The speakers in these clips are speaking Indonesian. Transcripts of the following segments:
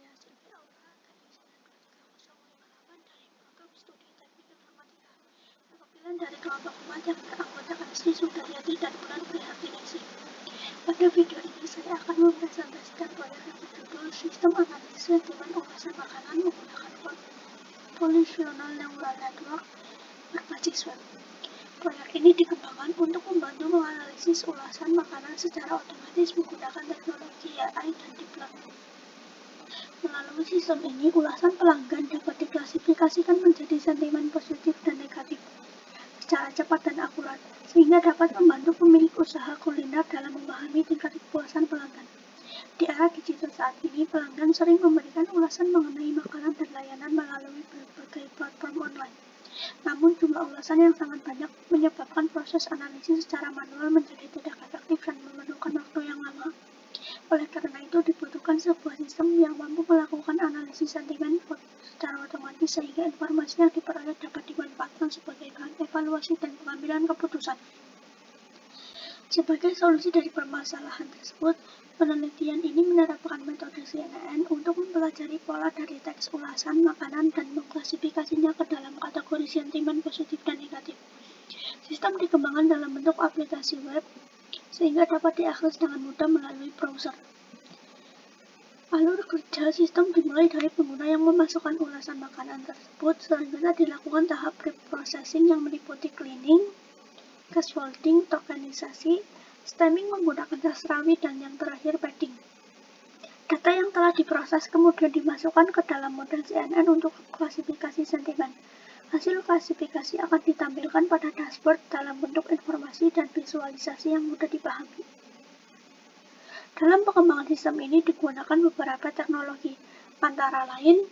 Saya Silvi Aura dari SNN 23058 dari program studi teknik informatika. Perwakilan dari kelompok 4 yang beranggotakan Sri Sudaryati dan Bulan Prihatinisi. Pada video ini saya akan mempresentasikan proyek yang berjudul Sistem Analisis Sentimen Ulasan Makanan menggunakan Convolutional Neural Network berbasis web. Proyek ini dikembangkan untuk membantu menganalisis ulasan makanan secara otomatis menggunakan teknologi AI dan deep learning. Melalui sistem ini, ulasan pelanggan dapat diklasifikasikan menjadi sentimen positif dan negatif secara cepat dan akurat, sehingga dapat membantu pemilik usaha kuliner dalam memahami tingkat kepuasan pelanggan. Di era digital saat ini, pelanggan sering memberikan ulasan mengenai makanan dan layanan melalui berbagai platform online. Namun, jumlah ulasan yang sangat banyak menyebabkan proses analisis secara manual menjadi tidak efektif dan memerlukan waktu yang lama. Oleh karena itu, dibutuhkan sebuah sistem yang mampu melakukan analisis sentimen secara otomatis sehingga informasi yang diperoleh dapat dimanfaatkan sebagai bahan evaluasi dan pengambilan keputusan. Sebagai solusi dari permasalahan tersebut, penelitian ini menerapkan metode CNN untuk mempelajari pola dari teks ulasan makanan dan mengklasifikasinya ke dalam kategori sentimen positif dan negatif. Sistem dikembangkan dalam bentuk aplikasi web sehingga dapat diakses dengan mudah melalui browser. Alur kerja sistem dimulai dari pengguna yang memasukkan ulasan makanan tersebut, selanjutnya dilakukan tahap pre-processing yang meliputi cleaning, scaffolding, tokenisasi, stemming menggunakan sastrawi, dan yang terakhir padding. Data yang telah diproses kemudian dimasukkan ke dalam model CNN untuk klasifikasi sentimen. Hasil klasifikasi akan ditampilkan pada dashboard dalam bentuk informasi dan visualisasi yang mudah dipahami. Dalam pengembangan sistem ini digunakan beberapa teknologi, antara lain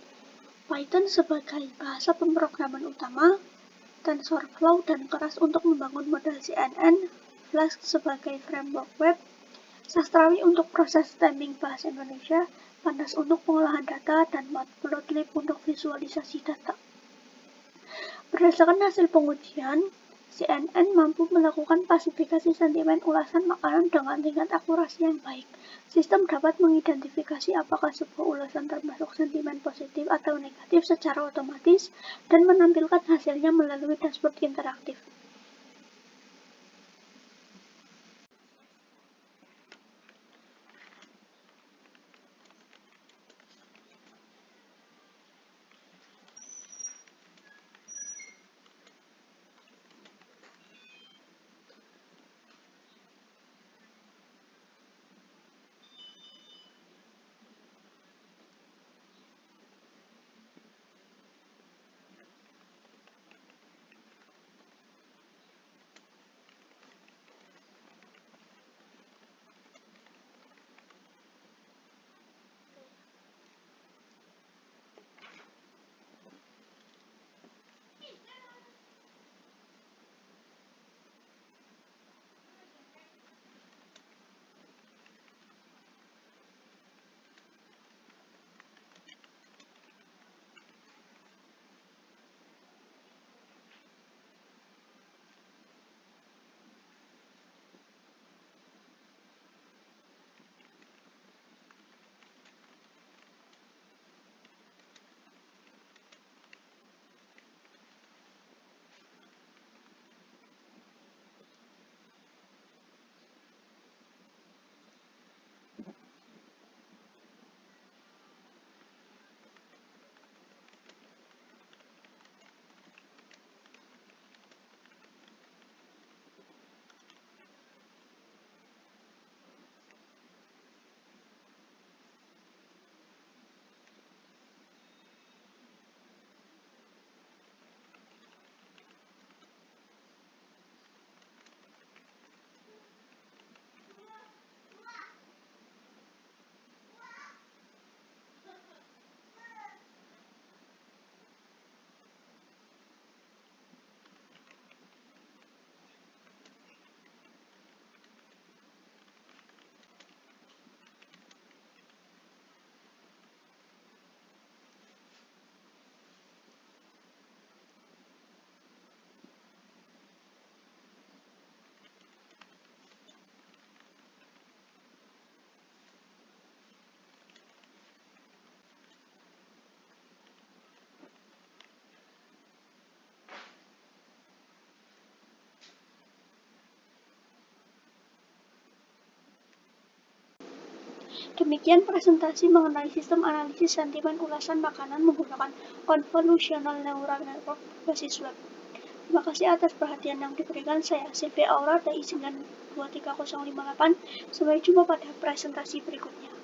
Python sebagai bahasa pemrograman utama, TensorFlow dan Keras untuk membangun model CNN, Flask sebagai framework web, Sastrawi untuk proses stemming bahasa Indonesia, Pandas untuk pengolahan data, dan Matplotlib untuk visualisasi data. Berdasarkan hasil pengujian, CNN mampu melakukan klasifikasi sentimen ulasan makanan dengan tingkat akurasi yang baik. Sistem dapat mengidentifikasi apakah sebuah ulasan termasuk sentimen positif atau negatif secara otomatis dan menampilkan hasilnya melalui dashboard interaktif. Demikian presentasi mengenai sistem analisis sentimen ulasan makanan menggunakan Convolutional Neural Network berbasis web. Terima kasih atas perhatian yang diberikan. Saya Sylvia Aura dari 923058. Sampai jumpa pada presentasi berikutnya.